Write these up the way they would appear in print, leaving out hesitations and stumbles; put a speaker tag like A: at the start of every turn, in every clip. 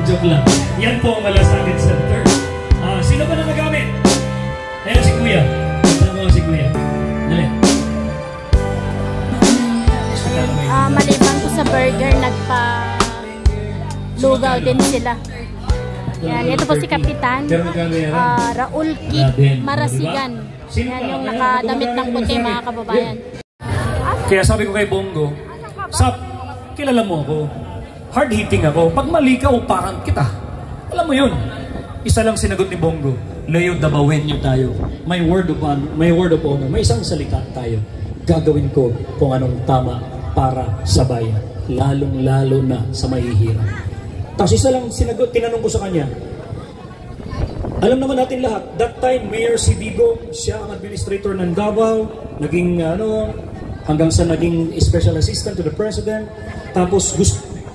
A: Joke lang. Yan po ang Malasakit Center. Sino ba na nagamit? Ayan si Kuya. Tama si Kuya. Dali.
B: Maliban ko sa burger, nagpa-lugaw din sila. Yan, ito po si Kapitan Raul Kik Marasigan. Yan yung nakadamit ng puti, mga kababayan.
A: Kaya sabi ko kay Bongo, Sap, kilala mo ako. Hard-hitting ako. Pag mali ka, upakan kita. Alam mo yun. Isa lang sinagot ni Bongo, Leo Dabawenyo tayo. May word of honor. May isang salita tayo. Gagawin ko kung anong tama para sa bayan. Lalong-lalo na sa mahihirap. Tapos isa lang sinagot, tinanong ko sa kanya. Alam naman natin lahat, that time, Mayor si Digong, siya ang administrator ng Davao, naging hanggang sa naging special assistant to the president, tapos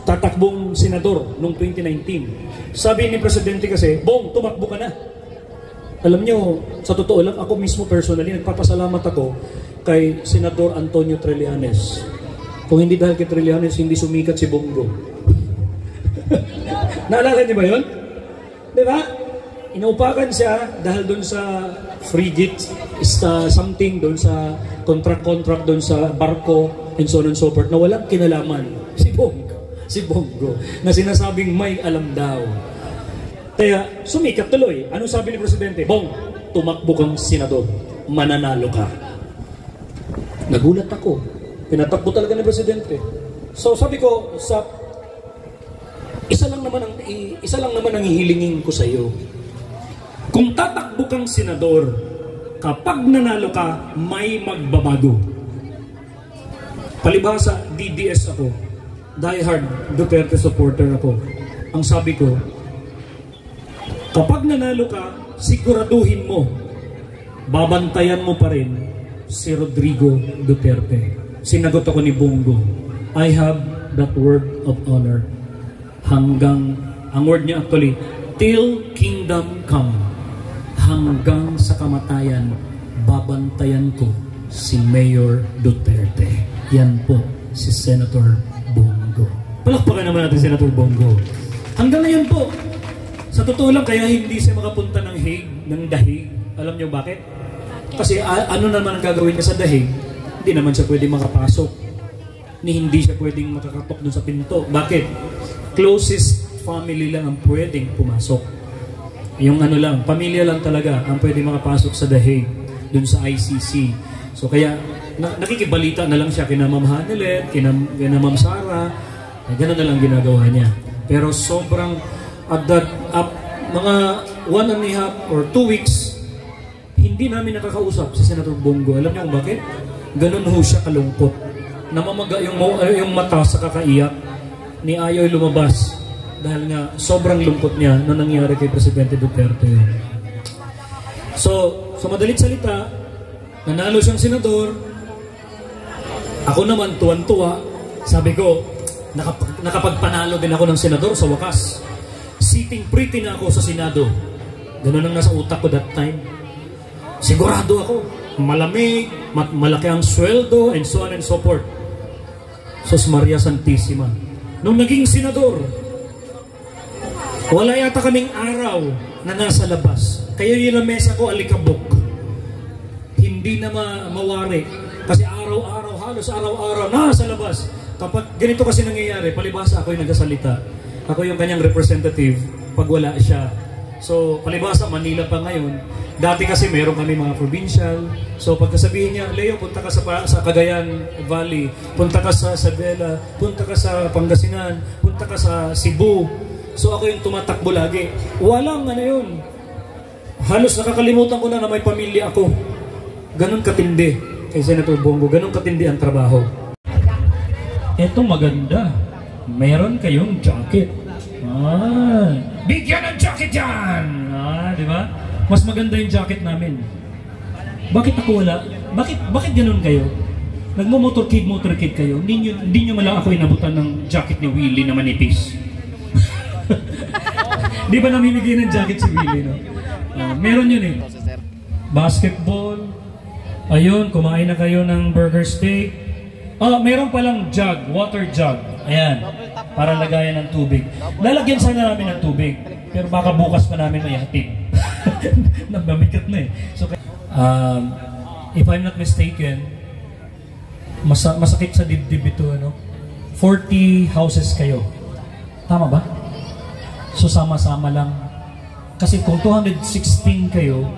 A: tatakbong senador noong 2019. Sabi ni Presidente kasi, Bong, tumakbo ka na. Alam nyo, sa totoo lang, ako mismo personally, nagpapasalamat ako kay Senador Antonio Trillanes. Kung hindi dahil kay Trillanes, hindi sumikat si Bongo. Naalala niyo ba yun? Diba? Inuupakan siya dahil doon sa frigate, something doon sa contract doon sa barko, and so on and so forth, na walang kinalaman si Bongo, na sinasabing may alam daw. Kaya sumikat tuloy. Anong sabi ni Presidente? Bong, tumakbo kang senador, mananalo ka. Nagulat ako. Pinatakbo talaga ni Presidente. So sabi ko, isa lang naman ang hihilingin ko sa iyo. Kung tatakbo kang senador, kapag nanalo ka, may magbabago. Palibhasa, DDS ako. Diehard Duterte supporter ako. Ang sabi ko, kapag nanalo ka, siguraduhin mo, babantayan mo pa rin si Rodrigo Duterte. Sinagot ako ni Bongo, I have that word of honor. Hanggang, ang word niya actually, till kingdom come. Hanggang sa kamatayan, babantayan ko si Mayor Duterte. Yan po si Senator Bongo. Palakpakan naman natin Senator Bongo. Hanggang ngayon po, sa totoo lang, kaya hindi siya makapunta ng Dahig. Alam niyo bakit? Kasi ano naman ang gagawin niya sa Dahig? Hindi naman siya pwedeng makapasok. Hindi siya pwedeng makakatok dun sa pinto. Bakit? Closest family lang ang pwedeng pumasok. Yung pamilya lang talaga ang pwedeng makapasok sa Dahig, dun sa ICC. So kaya, nakikibalita na lang siya kina Ma'am Hanelet, kina Ma'am Sara, gano'n na lang ginagawa niya. Pero sobrang, mga 1.5 or 2 weeks, hindi namin nakakausap si Senator Bongo. Alam niyo kung bakit? Ganun ho siya kalungkot. Namamaga yung mata sa kakaiyak, ni ayaw lumabas. Dahil nga, sobrang lungkot niya na nangyari kay Presidente Duterte. So, sa madalit salita, nanalo siyang senador. Ako naman, tuwan-tuwa. Sabi ko, nakapagpanalo din ako ng senador sa wakas. Sitting pretty na ako sa Senado. Ganun ang nasa utak ko that time. Sigurado ako, malamig, malaki ang sweldo, and so on and so forth. Sos Maria Santissima. Nung naging senador, wala yata kaming araw na nasa labas. Kaya yung lamesa ko, alikabok. Hindi na mawari. Kasi araw-araw, halos araw-araw, nasa labas. Kapag ganito kasi nangyayari, palibhasa ako yung nagsasalita. Ako yung kanyang representative pag wala siya. So, palibhasa, Manila pa ngayon. Dati kasi meron kami mga provincial. So, pagkasabihin niya, Leo, punta ka sa Cagayan Valley, punta ka sa Isabela, punta ka sa Pangasinan, punta ka sa Cebu. So ako yung tumatakbo lagi. Walang yun. Halos nakakalimutan ko na may pamilya ako. Ganon katindi kay Senator Bongo. Ganon katindi ang trabaho. Eto maganda. Meron kayong jacket. Bigyan ng jacket yan! Di ba? Mas maganda yung jacket namin. Bakit ako wala? Bakit ganon kayo? Nagmo-motorcade kayo. Hindi nyo malang ako inabutan ng jacket ni Willie na manipis. Di ba namimigay ng jacket si Willie, no? Meron yun eh. Basketball. Ayun, kumain na kayo ng burger steak. Meron palang jug, water jug. Ayan, para lagayan ng tubig. Lalagyan sana namin ng tubig, pero baka bukas pa namin may hatid. Nagmamikat na eh. So, if I'm not mistaken, masakit sa dibdib ito, ano? 40 houses kayo. Tama ba? So sama-sama lang. Kasi kung 216 kayo,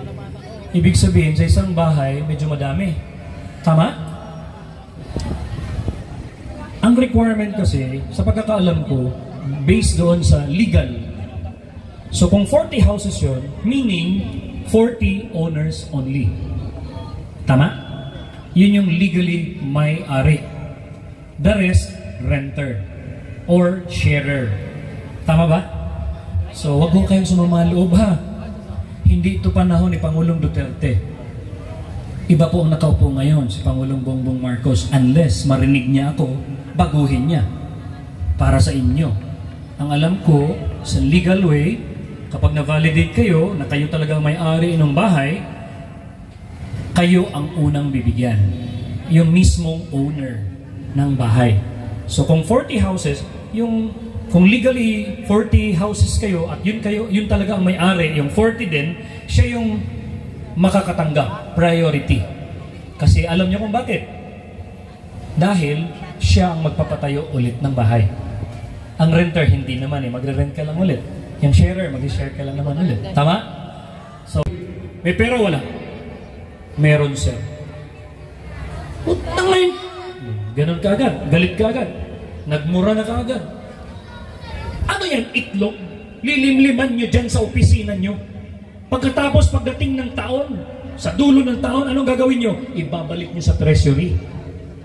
A: ibig sabihin sa isang bahay, medyo madami. Tama? Ang requirement kasi, sa pagkakaalam ko, based doon sa legal. So kung 40 houses yun, meaning 40 owners only. Tama? Yun yung legally may-ari. The rest, renter or sharer. Tama ba? So wag mo kayong sumama loob ha. Hindi ito panahon ni Pangulong Duterte. Iba po ang nakaupo ngayon, si Pangulong Bongbong Marcos, unless marinig niya ako, baguhin niya para sa inyo. Ang alam ko, sa legal way, kapag na-validate kayo, na kayo talagang may-ari ng bahay, kayo ang unang bibigyan. Yung mismong owner ng bahay. So kung 40 houses, kung legally 40 houses kayo at yun talaga ang may-ari, yung 40 din, siya yung makakatanggap, priority. Kasi alam niyo kung bakit? Dahil siya ang magpapatayo ulit ng bahay. Ang renter hindi naman magre-rent ka lang ulit. Yung sharer, mag-share ka lang naman ulit. Tama? So, may pera wala? Meron sir. Utang ngayon. Ganun ka agad. Galit ka agad. Nagmura na ka agad. Ano yan? Itlog? Lilimliman nyo dyan sa opisina nyo. Pagkatapos pagdating ng taon, sa dulo ng taon, anong gagawin nyo? Ibabalik nyo sa treasury.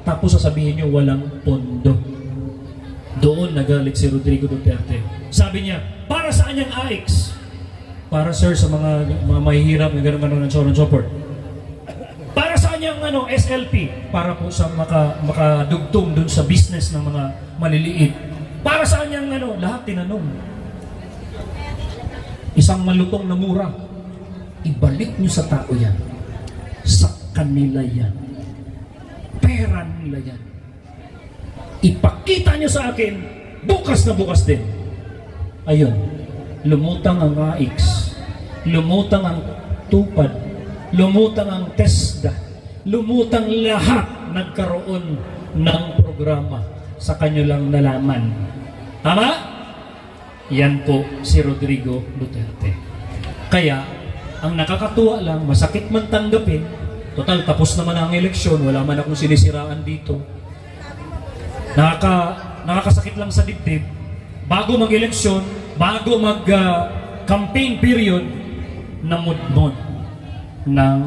A: Tapos sasabihin nyo walang pondo. Doon nagalit si Rodrigo Duterte. Sabi niya, para saan yung AIX? Para sir sa mga mahihirap na gano'n and so on and so forth. Para saan yung SLP? Para po sa makadugtong dun sa business ng mga maliliit. Para saan yung lahat tinanong. Isang malutong na mura. Ibalik nyo sa tao yan. Sa kanila yan. Pera nila yan. Ipakita nyo sa akin, bukas na bukas din. Ayun. Lumutang ang AIX. Lumutang ang tupad. Lumutang ang TESDA. Lumutang lahat nagkaroon ng programa sa kanyo lang nalaman. Tama? Yan po si Rodrigo Duterte. Kaya, ang nakakatuwa lang, masakit man tanggapin, total, tapos naman ang eleksyon, wala man akong sinisiraan dito. Nakakasakit lang sa dibdib, bago mag-eleksyon, bago mag-campaign period, namudmod ng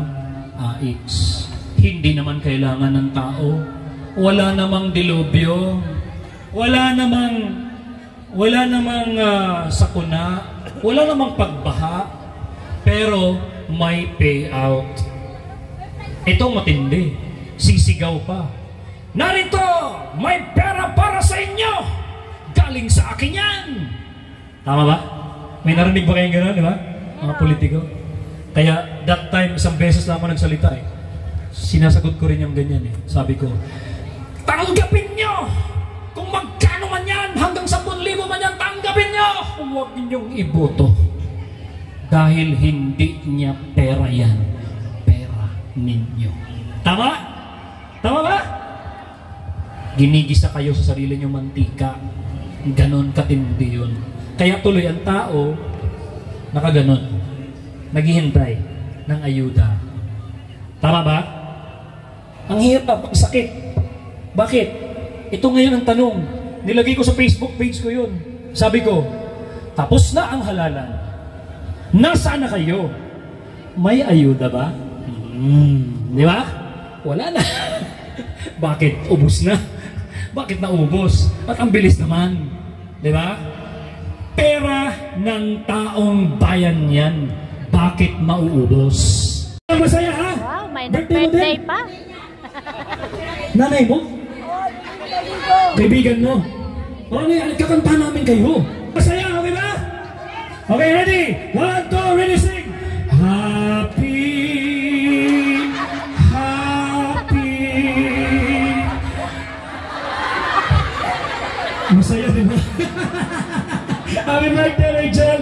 A: AIX. Hindi naman kailangan ng tao. Wala namang dilubyo. Wala namang sakuna. Wala namang pagbaha. Pero may payout. Itong matindi. Sisigaw pa. Narito! May pera para sa inyo! Galing sa akin yan! Tama ba? May narinig ba kayong gano'n, di ba? Mga politiko. Kaya that time, isang beses lang ako nagsalita eh. Sinasagot ko rin yung ganyan eh. Sabi ko, tanggapin nyo! Kung magkano man yan, hanggang 10,000 man yan, tanggapin nyo! Huwag ninyong iboto. Dahil hindi niya pera yan. Pera ninyo. Tama? Tama ba? Ginigisa kayo sa sarili nyo mantika. Ganon katindi yun. Kaya tuloy ang tao, nakaganon. Naghihintay ng ayuda. Tama ba? Ang hirap, ang sakit. Bakit? Ito ngayon ang tanong. Nilagay ko sa Facebook page ko yun. Sabi ko, tapos na ang halalan. Nasaan na kayo? May ayuda ba? Di ba? Wala na. Bakit? Ubus na. Bakit naubos? At ang bilis naman. Di ba? Pera ng taong bayan yan. Bakit mauubos? Masaya ha?
B: Wow, may birthday pa.
A: Nanay mo? Kaibigan mo? O ano yan? Kakanta namin kayo. Masaya, okay ba? Okay, ready? 1, 2, ready, sing! Happy, happy like that, Rachel?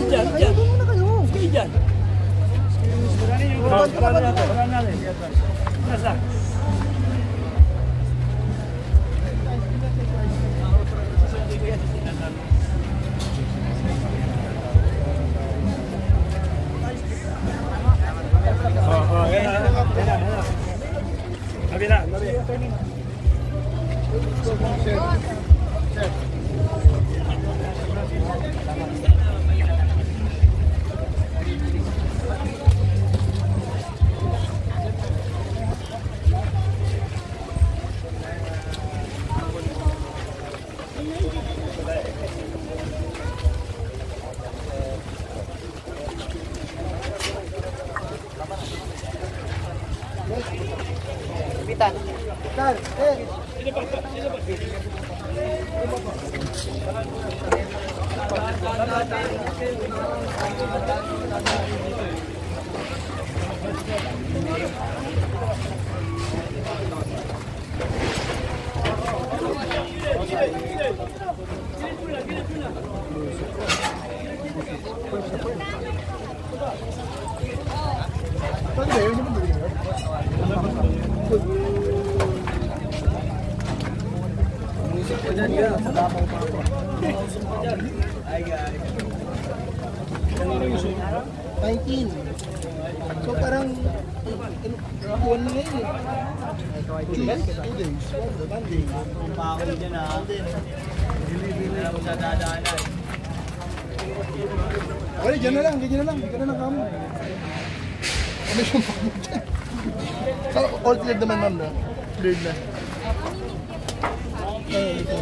C: Dyan muna kayo. Okay, dyan. Wala natin. Nasa? Kabila. Bitan. Bitan. So parang buwan na ngayon eh. 2 days. One day. Pakakul dyan ah. Hindi na ako sa dadaanan. Okay, dyan na lang. Dyan na lang kamo. Ano yung pakmo dyan? So, all cleared naman ma'am na? Cleared na. Ito.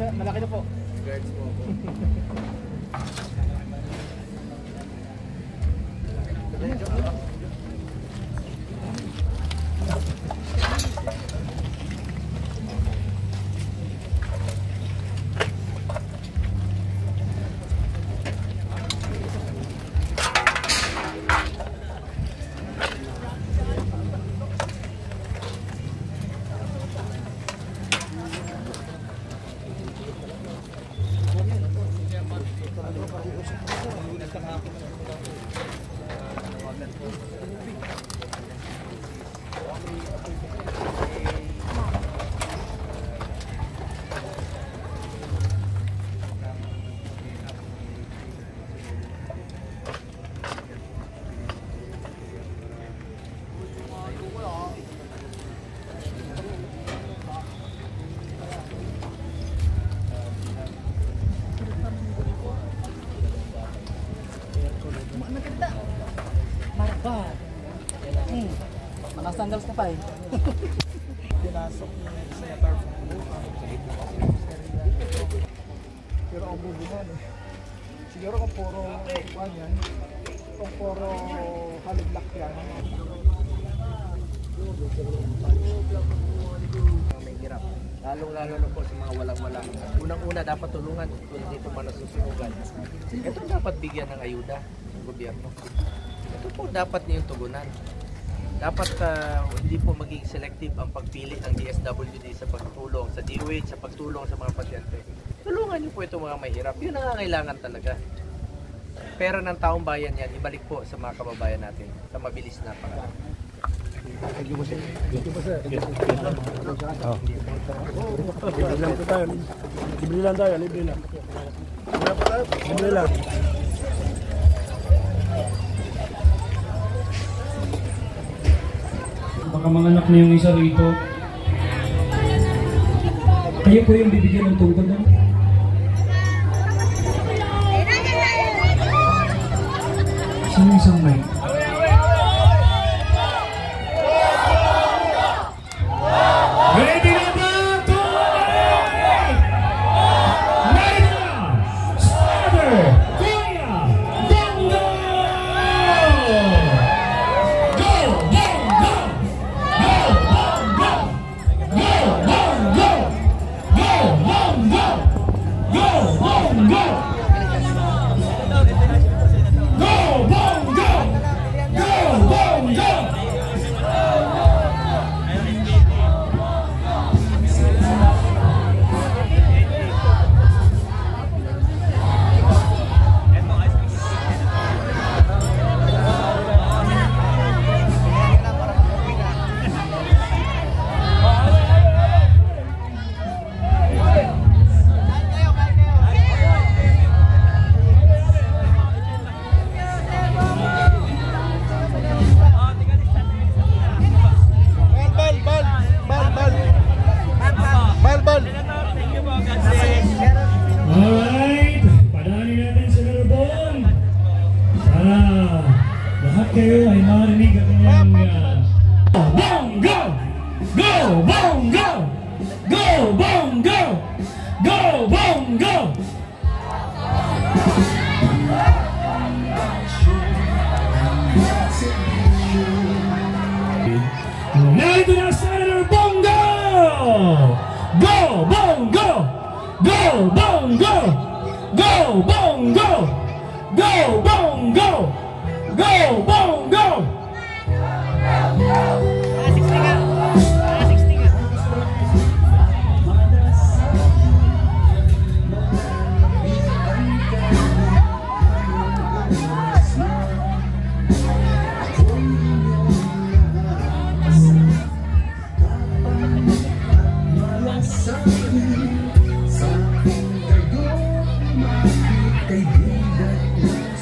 C: Malaki na po. Guards po ako. Sandals ka pa eh. Pinasok niya sa Senator pero ang bubo na eh. Siguro kung puro yan, kung puro haliblak yan. May hirap. Lalong-lalo na po sa mga walang-walang. Unang-una dapat tulungan kung dito man nasusunugan. Ito dapat bigyan ng ayuda ng gobyerno.
D: ito po dapat niyong tugunan. Dapat hindi po maging selective ang pagpili ng DSWD sa pagtulong sa DOH, sa pagtulong sa mga pasyente. Tulungan niyo po itong mga mahirap. Yun ang kailangan talaga. Pera ng taong bayan yan, ibalik po sa mga kababayan natin sa mabilis na paraan.
C: Thank you po sir. Thank you po sir. Libre lang tayo, libre lang. Libre lang.
A: Baka mga anak na yung isa rito. Kayo po yung bibigyan ng tungkol na? Sino isang mic? Ready na ba? Ready na! Starter! Kuya! Bongo! Go! Bongo! Go! Bongo! Go! Bongo! Go! Bongo! Go! Bongo! Go! Bongo! Go! Bongo! Alright, padaanin natin sa Narbon. Sana lahat kayo ay marinig ang kanyang Bongo! Go! Bongo! Go! Bongo! Go! Bongo! Narito na Senator Bongo! Go! Bongo! Go! Bongo! Go! Bongo! Go! Bongo! Go! Bongo!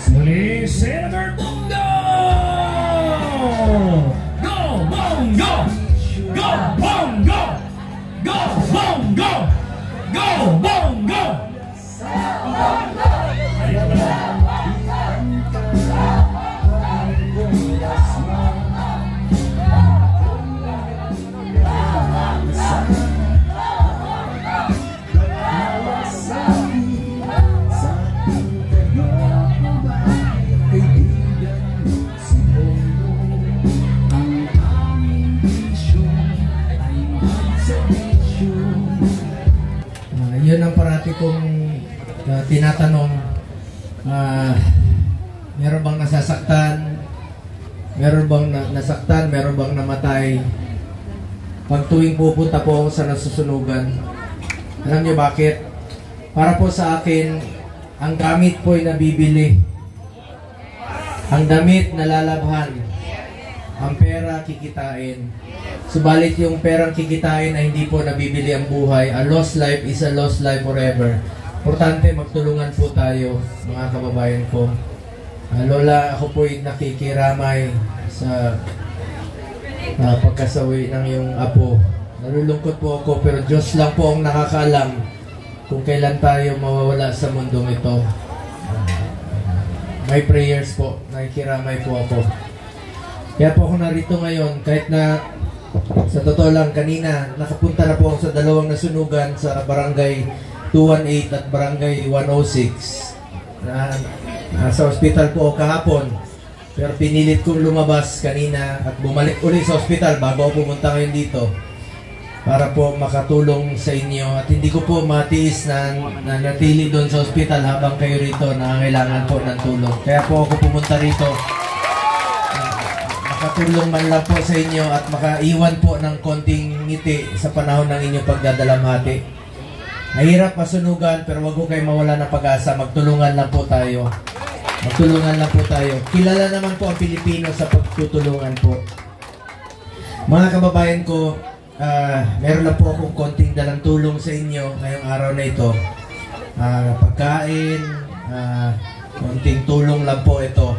A: Muli, Senator Bongo! Go Bongo! Go Bongo! Go Bongo! Go Bongo!
D: Yun ang parati kong tinatanong, meron bang nasasaktan, meron bang nasaktan, meron bang namatay pag tuwing pupunta po ako sa nasusunugan. Alam niyo bakit? Para po sa akin, ang gamit po ay nabibili, ang damit nalalabhan, ang pera kikitain. Subalit yung perang kikitain ay hindi po nabibili ang buhay. A lost life is a lost life forever. Importante magtulungan po tayo, mga kababayan ko. Lola, ako po ay nakikiramay sa pagkasawi ng iyong apo. Nalulungkot po ako, pero Diyos lang po ang nakakaalam kung kailan tayo mawawala sa mundong ito. May prayers po, nakikiramay po ako. Kaya po ako narito ngayon, kahit na sa totoo lang, kanina nakapunta na po ako sa dalawang nasunugan sa Barangay 218 at Barangay 106. Sa ospital po ako kahapon. Pero pinilit kong lumabas kanina at bumalik ulit sa ospital bago ako pumunta ngayon dito para po makatulong sa inyo. At hindi ko po matiis na natili doon sa ospital habang kayo rito nangangailangan po ng tulong. Kaya po ako pumunta rito makatulong man lang po sa inyo at makaiwan po ng konting ngiti sa panahon ng inyong pagdadalamhati. Mahirap masunugan pero wag ko kayo mawala ng pag-asa. Magtulungan lang po tayo. Magtulungan lang po tayo. Kilala naman po ang Pilipino sa pagtutulungan po. Mga kababayan ko, meron na po akong konting dalang tulong sa inyo ngayong araw na ito. Pagkain, konting tulong lang po ito.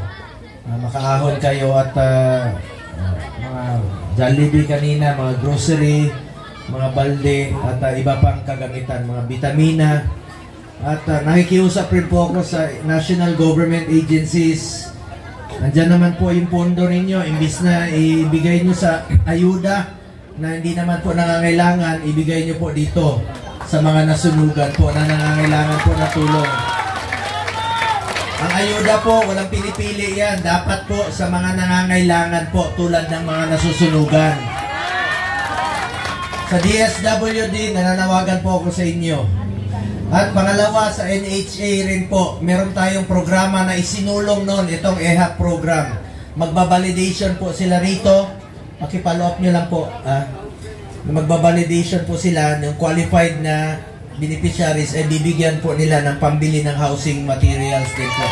D: Makaahon kayo at mga Jollibee kanina, mga grocery, mga balde at iba pang kagamitan, mga vitamina. At nakikiusap rin po ako sa national government agencies. Nandiyan naman po yung pondo ninyo. Imbis na ibigay nyo sa ayuda na hindi naman po nangangailangan, ibigay nyo po dito sa mga nasunugan po na nangangailangan po na tulong. Ang ayuda po, walang pinipili yan. Dapat po sa mga nangangailangan po tulad ng mga nasusunugan. Sa DSWD, nananawagan po ako sa inyo. At pangalawa, sa NHA rin po, meron tayong programa na isinulong noon, itong EHAP program. Magbabalidation po sila rito. Pakipalo up nyo lang po. Magbabalidation po sila ng qualified na beneficiaries ay bibigyan po nila ng pambili ng housing materials din po.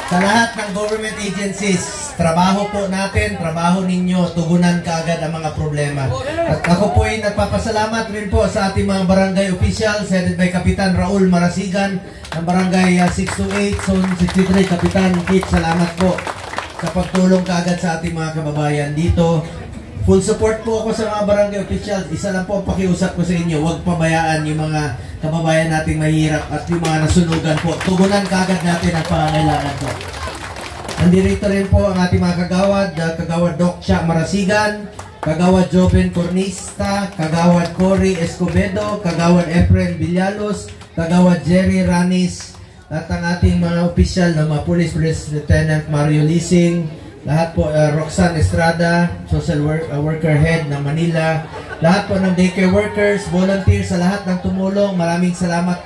D: Sa lahat ng government agencies, trabaho po natin, trabaho ninyo, tugunan kaagad ang mga problema. At ako po ay nagpapasalamat rin po sa ating mga barangay officials, headed by Kapitan Raul Marasigan, ng barangay 628, Zone 63. Kapitan Kit, salamat po sa pagtulong kaagad sa ating mga kababayan dito. Full support po ako sa mga barangay officials. Isa lang po ang pakiusap ko sa inyo, huwag pabayaan yung mga kababayan nating mahirap at yung mga nasunugan po. Tugunan kaagad natin ang pangangailangan po. Nandito rin po ang ating mga kagawad, Kagawad Doc Cha Marasigan, Kagawad Joven Cornista, Kagawad Cory Escobedo, Kagawad Efren Villalos, Kagawad Jerry Ranis, at ang ating mga opisyal na mga Police Lieutenant Mario Lising, lahat po, Roxanne Estrada, Social Worker Head ng Manila, lahat po ng daycare workers, volunteers, sa lahat ng tumulong, maraming salamat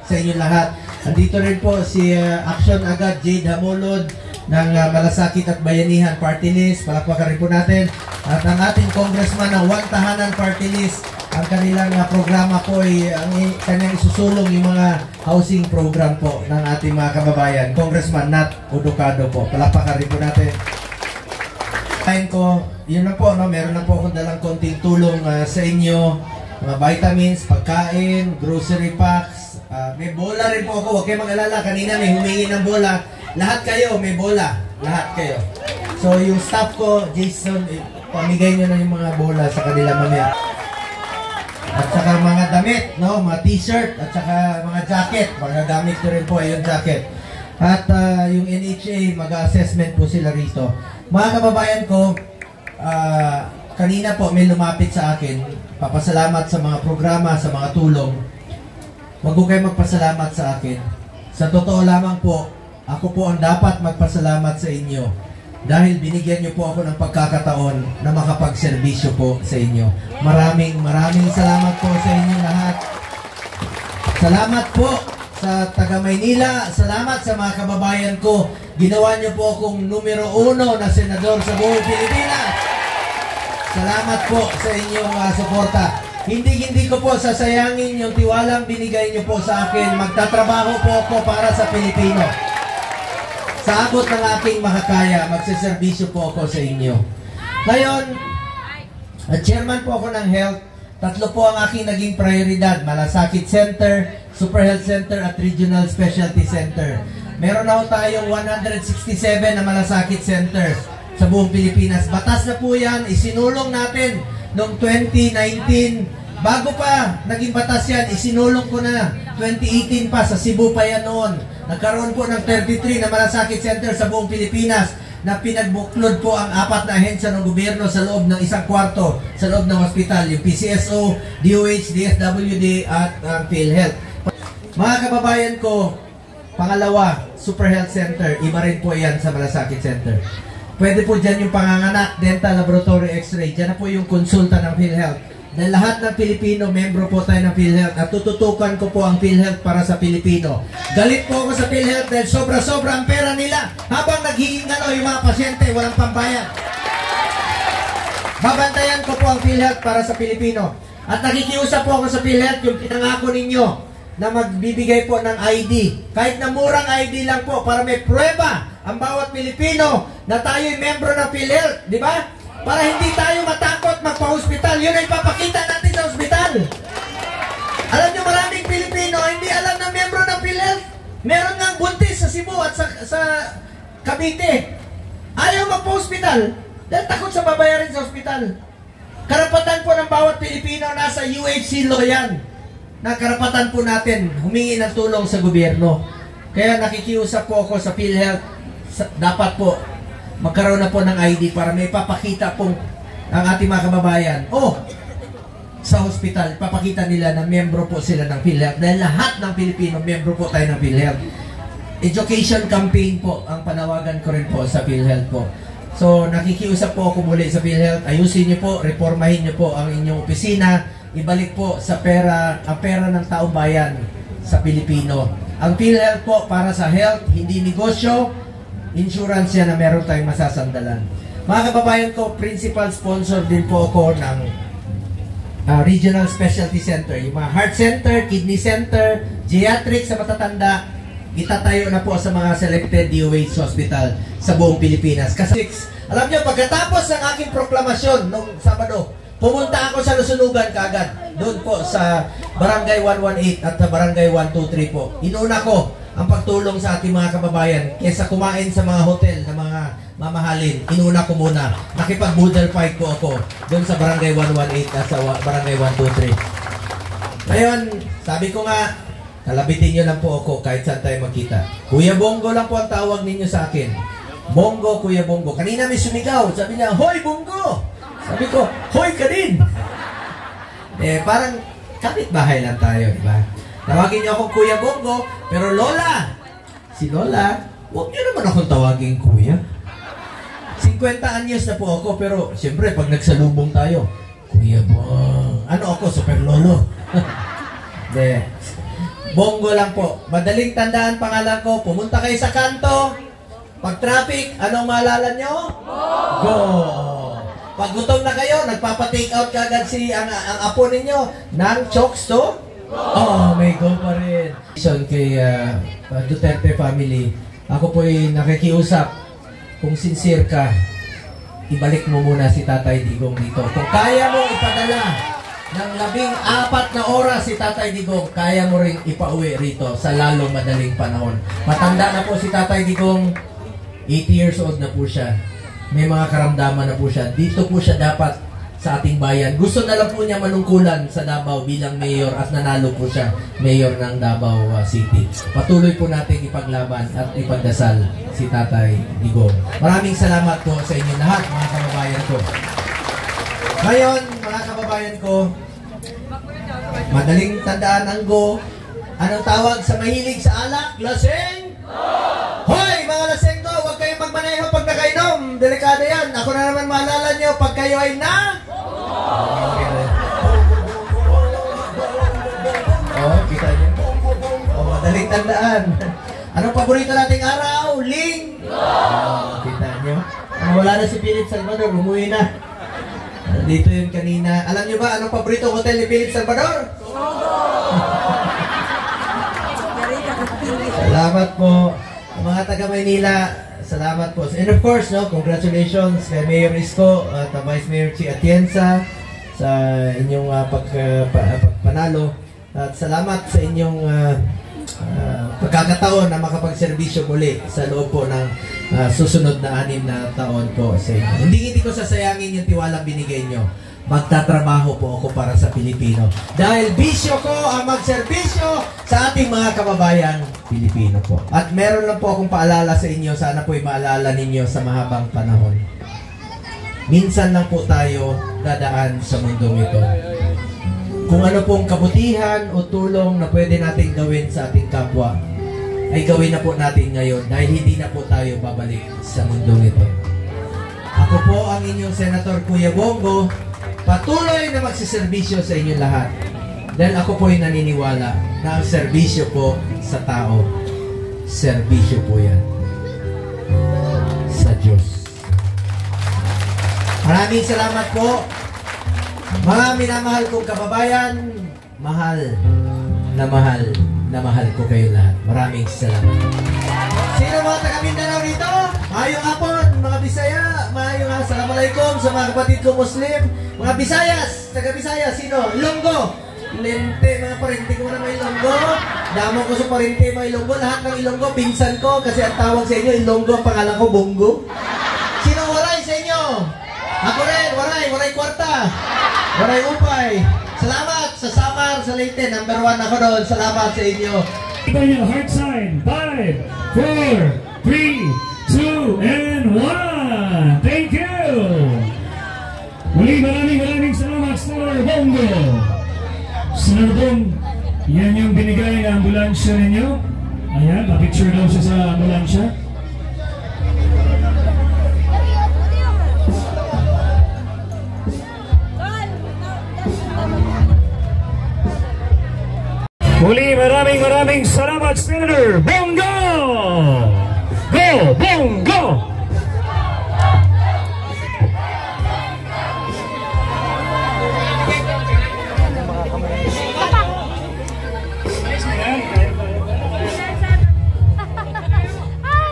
D: sa inyo lahat. Andito rin po si Action Agad Jade Hamolod ng Malasakit at Bayanihan Party List, palakpakan rin po natin. At ang ating congressman ng One Tahanan Party List, ang kanilang programa po ay kanyang isusulong yung mga housing program po ng ating mga kababayan. Congressman Nat Udocado po, palakpakan rin po natin. Kain ko, yun na po, no? Meron na po akong dalang konting tulong sa inyo, mga vitamins, pagkain, grocery packs, may bola rin po ako. Huwag kayo mag-alala, kanina may humingi ng bola. Lahat kayo, may bola. Lahat kayo. So yung staff ko, Jason, pamigay nyo na yung mga bola sa kanila mamaya. At saka mga damit, no? Mga t-shirt, at saka mga jacket. Magagamit ko rin po yung jacket. At yung NHA, mag-assessment po sila rito. Mga kababayan ko, kanina po may lumapit sa akin. Papasalamat sa mga programa, sa mga tulong. Huwag ko kayo magpasalamat sa akin. Sa totoo lamang po, ako po ang dapat magpasalamat sa inyo. Dahil binigyan niyo po ako ng pagkakataon na makapagserbisyo po sa inyo. Maraming salamat po sa inyo lahat. Salamat po sa taga Maynila. Salamat sa mga kababayan ko. Ginawa niyo po akong numero 1 na senador sa buong Pilipinas. Salamat po sa inyong suporta. Hindi ko po sasayangin yung tiwalang binigay niyo po sa akin. Magtatrabaho po ako para sa Pilipino. Sa abot ng aking makakaya, magsiservisyo po ako sa inyo. Ngayon, chairman po ako ng health. 3 po ang aking naging prioridad. Malasakit Center, Super Health Center at Regional Specialty Center. Meron na tayong 167 na Malasakit Center sa buong Pilipinas. Batas na po yan. Isinulong natin noong 2019. Bago pa naging batas yan, isinulong ko na 2018 pa, sa Cebu pa yan noon. Nagkaroon po ng 33 na Malasakit Center sa buong Pilipinas na pinagbuklod po ang 4 na ahensya ng gobyerno sa loob ng 1 kwarto sa loob ng hospital, yung PCSO, DOH, DSWD at PhilHealth. Mga kababayan ko, pangalawa, Super Health Center, iba rin po yan sa Malasakit Center. Pwede po dyan yung panganganak, dental, laboratory, x-ray, dyan na po yung konsulta ng PhilHealth. na lahat ng Pilipino, membro po tayo ng PhilHealth at tututukan ko po ang PhilHealth para sa Pilipino. Galit po ako sa PhilHealth dahil sobra-sobra ang pera nila habang naghihingin yung mga pasyente, walang pambayad. Babantayan ko po ang PhilHealth para sa Pilipino. At nakikiusap po ako sa PhilHealth yung pinangako ninyo na magbibigay po ng ID. Kahit na murang ID lang po para may prueba ang bawat Pilipino na tayo'y membro ng PhilHealth. Di ba? Para hindi tayo matakot magpa-hospital. Yun ay papakita natin sa hospital. Alam nyo, maraming Pilipino hindi alam na membro ng PhilHealth. Meron nga buntis sa Cebu at sa Cavite. Ayaw magpa-hospital dahil takot sa babayarin sa hospital. Karapatan po ng bawat Pilipino nasa UHC law yan. Na karapatan po natin humingi ng tulong sa gobyerno. Kaya nakikiusap po ako sa PhilHealth. Dapat po magkaroon na po ng ID para may papakita pong ang ating mga kababayan. Sa hospital, papakita nila na membro po sila ng PhilHealth. Dahil lahat ng Pilipino, membro po tayo ng PhilHealth. Education campaign po ang panawagan ko rin po sa PhilHealth po. So, nakikiusap po ako muli sa PhilHealth. Ayusin niyo po, reformahin niyo po ang inyong opisina. Ibalik po sa ang pera ng taong bayan sa Pilipino. Ang PhilHealth po para sa health, hindi negosyo. Insurance yan na meron tayong masasandalan. Mga kababayan ko, principal sponsor din po ako ng Regional Specialty Center. Yung mga heart center, kidney center, geriatric sa matatanda, itatayo na po sa mga selected DOH hospital sa buong Pilipinas. Kasi, alam nyo, pagkatapos ng aking proklamasyon nung Sabado, pumunta ako sa Lusunugan kaagad. Doon po sa Barangay 118 at sa Barangay 123 po. Inuna ko ang pagtulong sa ating mga kababayan kaysa kumain sa mga hotel na mga mamahalin. Inuna ko muna. Nakipag-boodle fight po ako doon sa Barangay 118 at sa Barangay 123. Ngayon, sabi ko nga, kalabitin nyo lang po ako kahit saan tayo magkita. Kuya Bongo lang po ang tawag ninyo sa akin. Bongo, Kuya Bongo. Kanina may sumigaw. Sabi niya, Hoy Bongo! Sabi ko, Hoy ka din! Parang kapit-bahay lang tayo, di ba? Tawagin niyo akong Kuya Bongo, pero Lola! Si Lola, huwag niyo naman akong tawagin Kuya. 50 anyos na po ako, pero siyempre, pag nagsalubong tayo, Kuya Bong, ano ako, super lolo? Bongo lang po. Madaling tandaan pangalan ko. Pumunta kayo sa kanto. Pag traffic, anong maalala nyo? Go! Pag gutom na kayo, nagpapa-take out kagad ang apo ninyo ng chokes to? May go pa rin. Kay Duterte family, ako po'y nakikiusap. Kung sincere ka, ibalik mo muna si Tatay Digong dito. Kung kaya mo ipadala ng 14 na oras si Tatay Digong, kaya mo rin ipauwi rito sa lalong madaling panahon. Matanda na po si Tatay Digong, 80 years old na po siya. May mga karamdaman na po siya. Dito po siya dapat sa ating bayan. Gusto na lang po niya manungkulan sa Davao bilang mayor at nanalo po siya mayor ng Davao City. Patuloy po natin ipaglaban at ipagdasal si Tatay Digong. Maraming salamat po sa inyo lahat, mga kababayan ko. Ngayon, mga kababayan ko, madaling tandaan ang go. Anong tawag sa mahilig sa alak? Lasing? Hoy, mga lasing to, huwag kayong magmaneho pag nakainom. Delikado yan. Ako na naman maalala nyo pag kayo ay na... kita nyo. Madaling tandaan. Anong paborito nating araw? Ling? Kita nyo. Wala na si Philip Salvador, umuwi na. Dito yun kanina. Alam nyo ba, anong paborito hotel ni Philip Salvador? Salamat po. Mga taga Maynila, salamat po. And of course, congratulations kay Mayor Isko at Vice Mayor Chi Atienza sa inyong pagpanalo. At salamat sa inyong pagkakataon na makapagserbisyo muli sa loob po ng susunod na 6 na taon po sa inyo. Hindi ko sasayangin yung tiwalang binigay nyo. Magtatrabaho po ako para sa Pilipino. Dahil bisyo ko ang magserbisyo sa ating mga kababayan Pilipino po. At meron lang po akong paalala sa inyo. Sana po'y maalala ninyo sa mahabang panahon. Minsan lang po tayo dadaan sa mundong ito. Kung ano pong kabutihan o tulong na pwede natin gawin sa ating kapwa, ay gawin na po natin ngayon dahil hindi na po tayo babalik sa mundong ito. Ako po ang inyong Senator Kuya Bongo patuloy na magsiservisyo sa inyo lahat. Dahil ako po ay naniniwala na ang serbisyo po sa tao, serbisyo po yan sa Diyos. Maraming salamat po. Mga minamahal kong kababayan, mahal na mahal ko kayo lahat. Maraming salamat. Sino mga taga Mindanao dito? Maayong hapon, mga Bisaya. Maayong assalamualaikum sa mga kapatid ko Muslim. Mga Bisayas, taga Bisaya, sino? Ilonggo. Lente, mga parente ko na may Ilonggo. Damo ko sa parente mga Ilonggo. Lahat ng Ilonggo, pinsan ko. Kasi ang tawag sa inyo, Ilonggo, ang pangalan ko, Bongo. Sino waray sa inyo? Ako rin, waray kwarta. Waray upay. Salamat sa Samar, sa Leyte. Number 1 ako doon. Salamat sa inyo.
A: Iba nyo, heart sign. 5, 4, 3, 2, and 1. Thank you. Muli, maraming salamat, Senator Bongo. Senator Bong, yan yung binigay na ambulansya ninyo. Ayan, pa-picture daw siya sa ambulansya. Muli, maraming salamat, Senator Bongo! Go, Bongo!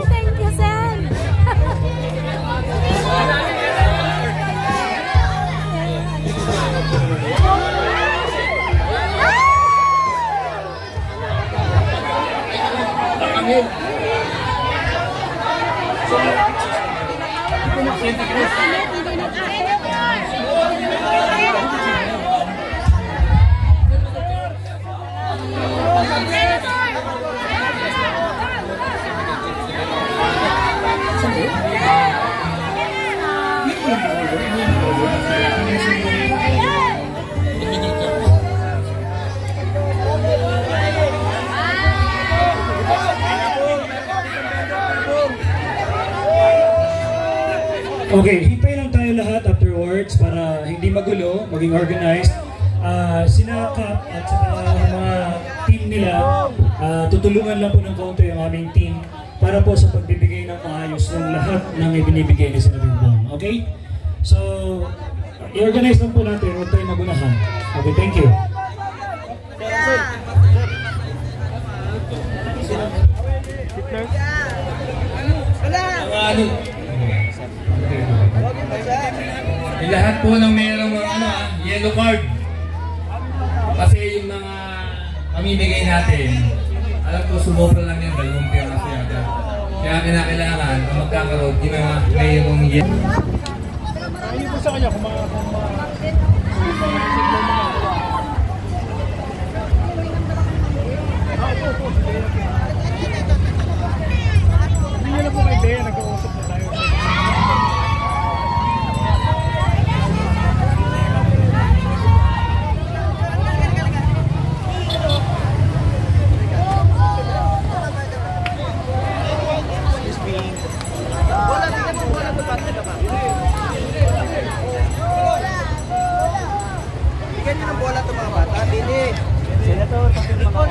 B: Thank you, Sen.
A: Okay, hintay lang tayo lahat afterwards para hindi magulo, maging organized. Sina Kap at saka mga team nila, tutulungan lang po ng kaunti ang aming team para po sa pagbibigay ng maayos ng lahat ng ibinibigay ni Senator Bong. Okay? So, i-organize lang po natin, huwag tayo magunahan. Okay, thank you.
E: Yung lahat po ng mayroong yellow card. Kasi yung mga pamimigay natin, alam ko sumobra lang yan, 2 piraso yata. Kaya kinakailangan kung magkakaroon, yung mga mayroong yellow.
C: Hindi po sa kanya kung hindi nyo na po kayo ideya, nag-uusap na tayo. Bigyan nyo ng bola ito mga bata. Bili. Senator, pakit mga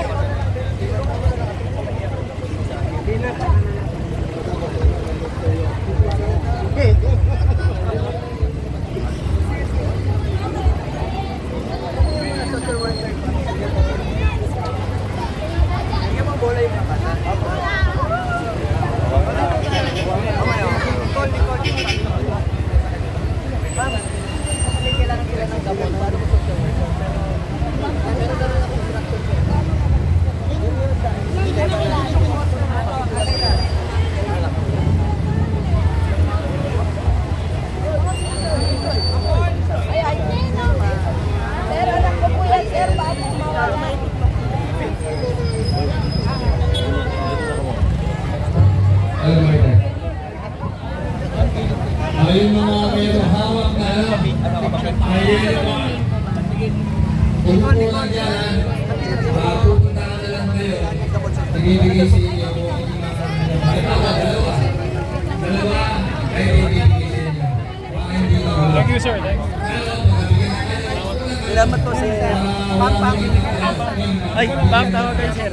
E: Ayun mga mayroong hawak na ayun kung lang dyan, pupunta na lang kayo, ibibigay sa inyo dalawa ay ibibigay sa inyo. Thank you sir. Thank you.
C: Salamat po, sir. Pam. Ay, Pam, tawag kayo, sir.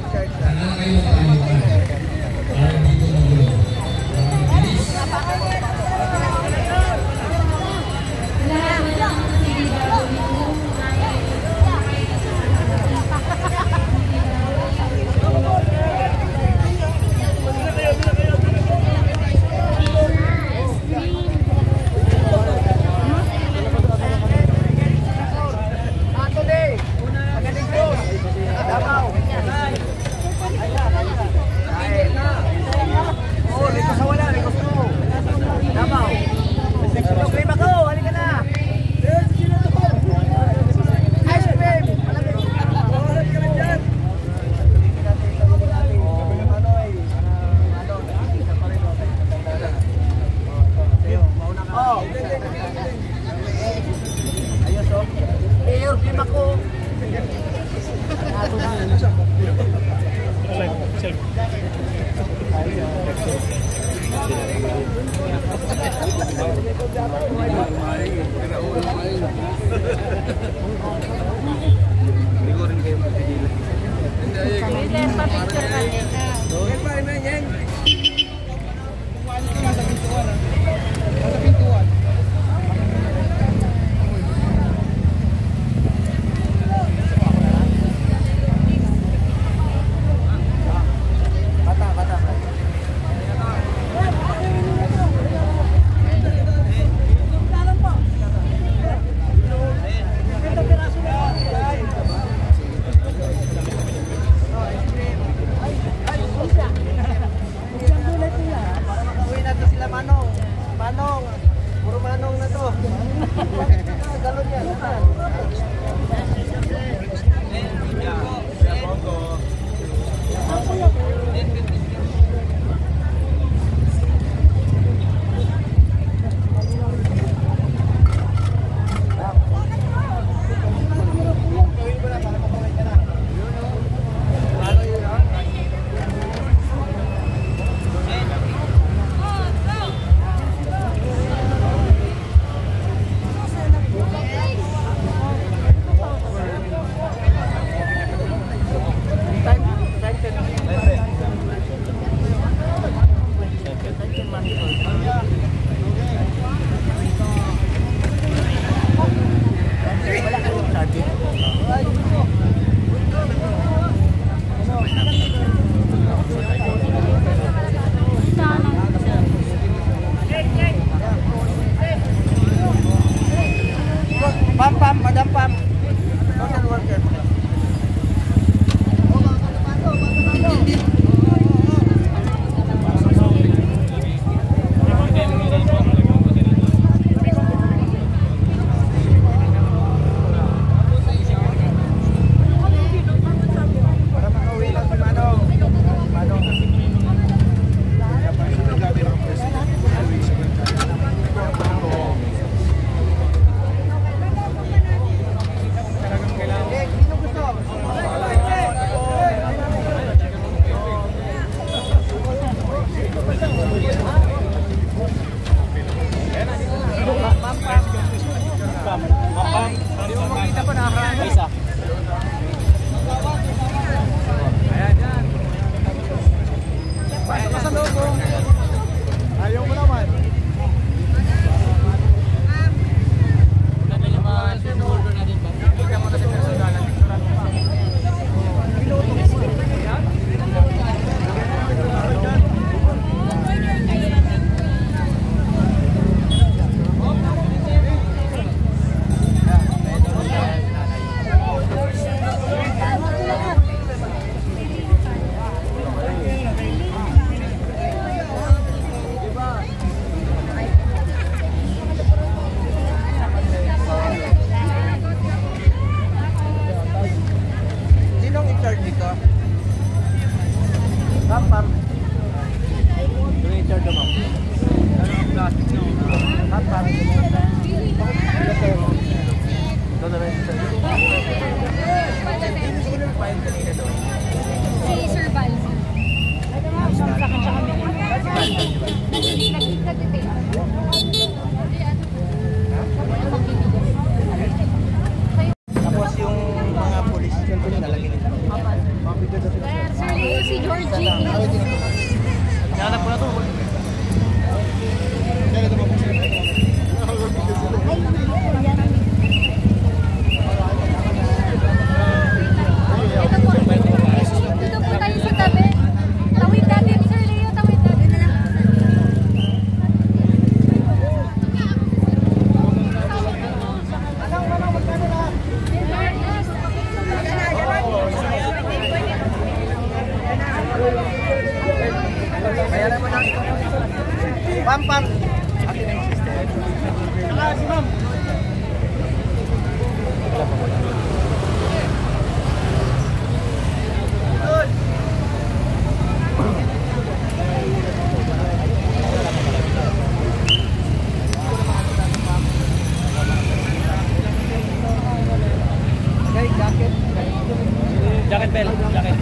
C: Jacket bell, jacket.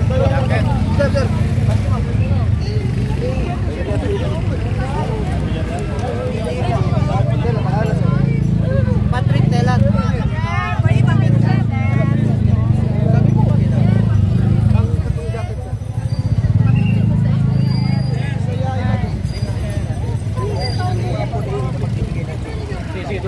C: Sir, sir. Patrick Telan. Sige,